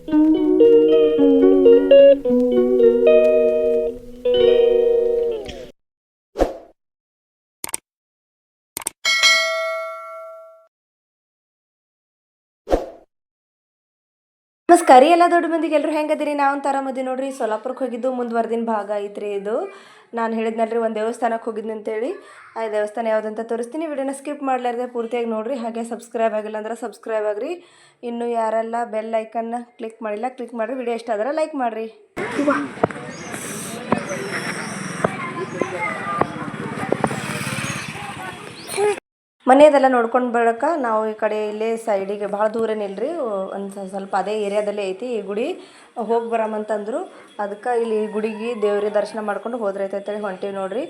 ನಮಸ್ಕಾರ ರೀ ಎಲ್ಲ ದೊಡ್ಡ ಮಂದಿಗೆ ಎಲ್ಲರೂ ಹೆಂಗದಿರಿ. ನಾವು ಆರಾಮದಿ ನೋಡ್ರಿ. ಸೊಲ್ಲಾಪುರಕ್ಕೆ ಹೋಗಿದ್ದು ಮುಂದುವರೆದಿನ ಭಾಗ ಐತ್ರಿ ಇದು. ನಾನು ಹೇಳಿದ್ನಲ್ರಿ ಒಂದು ದೇವಸ್ಥಾನಕ್ಕೆ ಹೋಗಿದ್ನಿ ಅಂತೇಳಿ. ಆ ದೇವಸ್ಥಾನ ಯಾವುದಂತ ತೋರಿಸ್ತೀನಿ. ವಿಡಿಯೋನ ಸ್ಕಿಪ್ ಮಾಡಲಾರ್ದೆ ಪೂರ್ತಿಯಾಗಿ ನೋಡ್ರಿ. ಹಾಗೆ ಸಬ್ಸ್ಕ್ರೈಬ್ ಆಗಿಲ್ಲ ಅಂದ್ರೆ ಸಬ್ಸ್ಕ್ರೈಬ್ ಆಗ್ರಿ. ಇನ್ನೂ ಯಾರೆಲ್ಲ ಬೆಲ್ ಐಕನ್ನ ಕ್ಲಿಕ್ ಮಾಡಿಲ್ಲ ಕ್ಲಿಕ್ ಮಾಡಿರಿ. ವಿಡಿಯೋ ಇಷ್ಟ ಆದ್ರೆ ಲೈಕ್ ಮಾಡಿರಿ. ಮನೆಯದೆಲ್ಲ ನೋಡ್ಕೊಂಡು ಬರೋಕ ನಾವು ಈ ಕಡೆ ಇಲ್ಲೇ ಸೈಡಿಗೆ ಭಾಳ ದೂರ ನಿಲ್ರಿ, ಒಂದು ಸ್ವಲ್ಪ ಅದೇ ಏರಿಯಾದಲ್ಲೇ ಐತಿ ಈ ಗುಡಿ. ಹೋಗಿ ಬರಮಂತಂದರು. ಅದಕ್ಕೆ ಇಲ್ಲಿ ಗುಡಿಗೆ ದೇವ್ರಿಗೆ ದರ್ಶನ ಮಾಡ್ಕೊಂಡು ಹೋದ್ರೈತೆ ಅಂತೇಳಿ ಹೊಂಟೀವಿ ನೋಡ್ರಿ.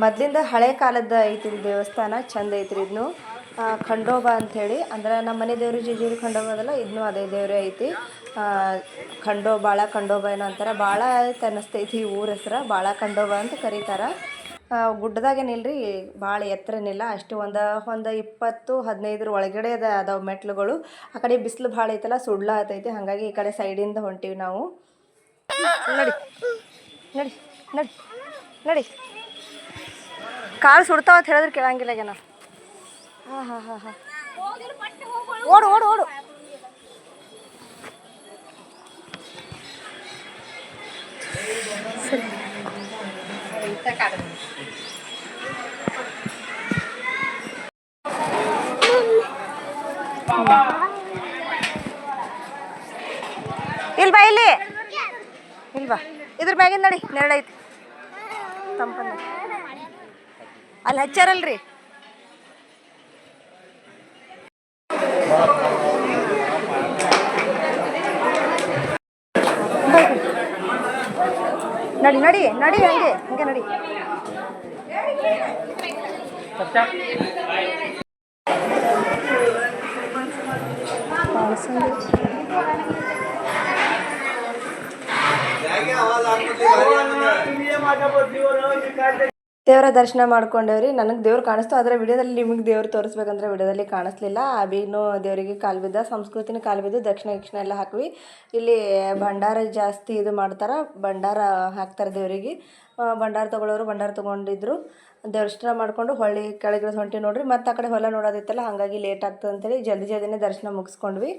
ಮೊದಲಿಂದ ಹಳೆ ಕಾಲದ ಐತಿ ದೇವಸ್ಥಾನ, ಚಂದ ಐತ್ರಿ. ಇದನ್ನು ಖಂಡೋಬ ಅಂಥೇಳಿ, ಅಂದ್ರೆ ನಮ್ಮ ಮನೆ ದೇವರು ಜಿಜೂರು ಖಂಡೋಬ ಅದಲ್ಲ, ಇದನ್ನು ಅದೇ ದೇವರೇ ಐತಿ. ಖಂಡೋಬ ಏನೋ ಅಂತಾರೆ. ಭಾಳ ಐತೆ ಅನ್ನಿಸ್ತೈತಿ ಈ ಊರ ಹೆಸ್ರು. ಭಾಳ ಖಂಡೋಬ ಅಂತ ಕರೀತಾರೆ. ಗುಡ್ಡದಾಗೇನಿಲ್ರಿ, ಭಾಳ ಎತ್ತರನಿಲ್ಲ, ಅಷ್ಟು ಒಂದು 20-15 ಒಳಗಡೆ ಅದಾವೆ ಮೆಟ್ಲುಗಳು. ಆ ಕಡೆ ಬಿಸಿಲು ಭಾಳ ಐತಲ್ಲ, ಸುಡ್ಲ ಆತೈತಿ. ಹಾಗಾಗಿ ಈ ಕಡೆ ಸೈಡಿಂದ ಹೊಂಟೀವಿ ನಾವು. ನಡಿ ನಡಿ ನಡಿ ನಡಿ. ಕಾಲು ಸುಡ್ತಾವ ಅಂತ ಹೇಳಿದ್ರೆ ಕೇಳಂಗಿಲ್ಲ ಈಗ ನಾವು. ಹಾಂ ಓಡು ಓಡು ಓಡು. ಸರಿ ಇಲ್ವಾ ಇಲ್ವಾ ಇದ್ರ ಮ್ಯಾಗಿಂದ ನಡಿ, ನೆರಳೈತಿ ತಂಪನ್ನ. ಅಲ್ಲಿ ಹಚ್ಚಾರಲ್ರಿ. ನಡಿ ನಡಿ ನಡಿ, ಹಂಗೆ ಹಂಗೆ ನಡಿ. ದೇವರ ದರ್ಶನ ಮಾಡ್ಕೊಂಡೇವ್ರಿ. ನನಗೆ ದೇವ್ರು ಕಾಣಿಸ್ತು, ಆದರೆ ವಿಡಿಯೋದಲ್ಲಿ ನಿಮಗೆ ದೇವ್ರು ತೋರಿಸ್ಬೇಕಂದ್ರೆ ವಿಡಿಯೋದಲ್ಲಿ ಕಾಣಿಸ್ಲಿಲ್ಲ. ಅಭಿನೂ ದೇವರಿಗೆ ಕಾಲು ಬಿದ್ದ, ಸಂಸ್ಕೃತಿನ ಕಾಲು ಬಿದ್ದು ದಕ್ಷಿಣ ಎಲ್ಲ ಹಾಕ್ವಿ. ಇಲ್ಲಿ ಭಂಡಾರ ಜಾಸ್ತಿ ಇದು ಮಾಡ್ತಾರೆ, ಭಂಡಾರ ಹಾಕ್ತಾರೆ ದೇವರಿಗೆ. ಭಂಡಾರ ತೊಗೊಳ್ಳೋರು ಭಂಡಾರ ತೊಗೊಂಡಿದ್ರು. ದರ್ಶನ ಮಾಡಿಕೊಂಡು ಹೊಳ್ಳಿ ಕೆಳಗಿಳಿದು ಹೊಂಟಿವಿ ನೋಡ್ರಿ. ಮತ್ತು ಆ ಕಡೆ ಹೊಲ ನೋಡೋದಿತ್ತಲ್ಲ, ಹಾಗಾಗಿ ಲೇಟ್ ಆಗ್ತದೆ ಅಂತೇಳಿ ಜಲ್ದಿನೇ ದರ್ಶನ ಮುಗಿಸ್ಕೊಂಡ್ವಿ.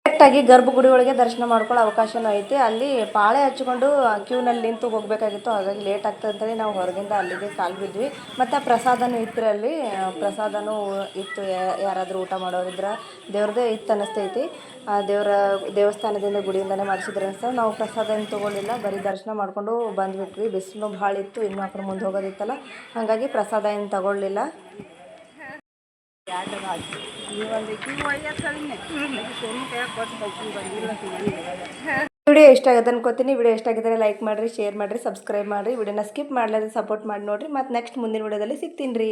ಕರೆಕ್ಟಾಗಿ ಗರ್ಭಗುಡಿ ಒಳಗೆ ದರ್ಶನ ಮಾಡ್ಕೊಳ್ಳೋ ಅವಕಾಶನೂ ಐತಿ. ಅಲ್ಲಿ ಪಾಳೆ ಹಚ್ಕೊಂಡು ಕ್ಯೂನಲ್ಲಿ ನಿಂತು ಹೋಗಬೇಕಾಗಿತ್ತು, ಹಾಗಾಗಿ ಲೇಟ್ ಆಗ್ತದೆ ಅಂತೇಳಿ ನಾವು ಹೊರಗಿಂದ ಅಲ್ಲಿಗೆ ಕಾಲು ಬಿದ್ವಿ. ಮತ್ತು ಪ್ರಸಾದನೂ ಇತ್ತು, ಅಲ್ಲಿ ಪ್ರಸಾದನೂ ಇತ್ತು. ಯಾರಾದರೂ ಊಟ ಮಾಡೋರಿದ್ರೆ ದೇವ್ರದ್ದೇ ಇತ್ತು ಅನ್ನಿಸ್ತೈತಿ. ದೇವಸ್ಥಾನದಿಂದ ಗುಡಿಯಿಂದನೇ ಮಾಡಿಸಿದ್ರೆ ಅನ್ಸ್ತದೆ. ನಾವು ಪ್ರಸಾದ ಏನು ತೊಗೊಳ್ಳಿಲ್ಲ, ಬರೀ ದರ್ಶನ ಮಾಡಿಕೊಂಡು ಬಂದುಬಿಟ್ವಿ. ಬಿಸಿಲು ಭಾಳ ಇತ್ತು, ಇನ್ನೂ ಆ ಕಡೆ ಮುಂದೆ ಹೋಗೋದಿತ್ತಲ್ಲ, ಹಾಗಾಗಿ ಪ್ರಸಾದ ಏನು ತಗೊಳ್ಳಿಲ್ಲ. ವಿಡಿಯೋ ಇಷ್ಟ ಆಗಿದೆ ಅನ್ಕೋತೀನಿ. ವಿಡಿಯೋ ಇಷ್ಟ ಆಗಿದ್ರೆ ಲೈಕ್ ಮಾಡಿರಿ, ಶೇರ್ ಮಾಡಿರಿ, ಸಬ್ಸ್ಕ್ರೈಬ್ ಮಾಡಿರಿ. ವಿಡಿಯೋನ ಸ್ಕಿಪ್ ಮಾಡಲಾರ್ದೆ ಸಪೋರ್ಟ್ ಮಾಡಿ ನೋಡಿರಿ. ಮತ್ತು ನೆಕ್ಸ್ಟ್ ಮುಂದಿನ ವಿಡಿಯೋದಲ್ಲಿ ಸಿಗ್ತೀನಿ ರೀ.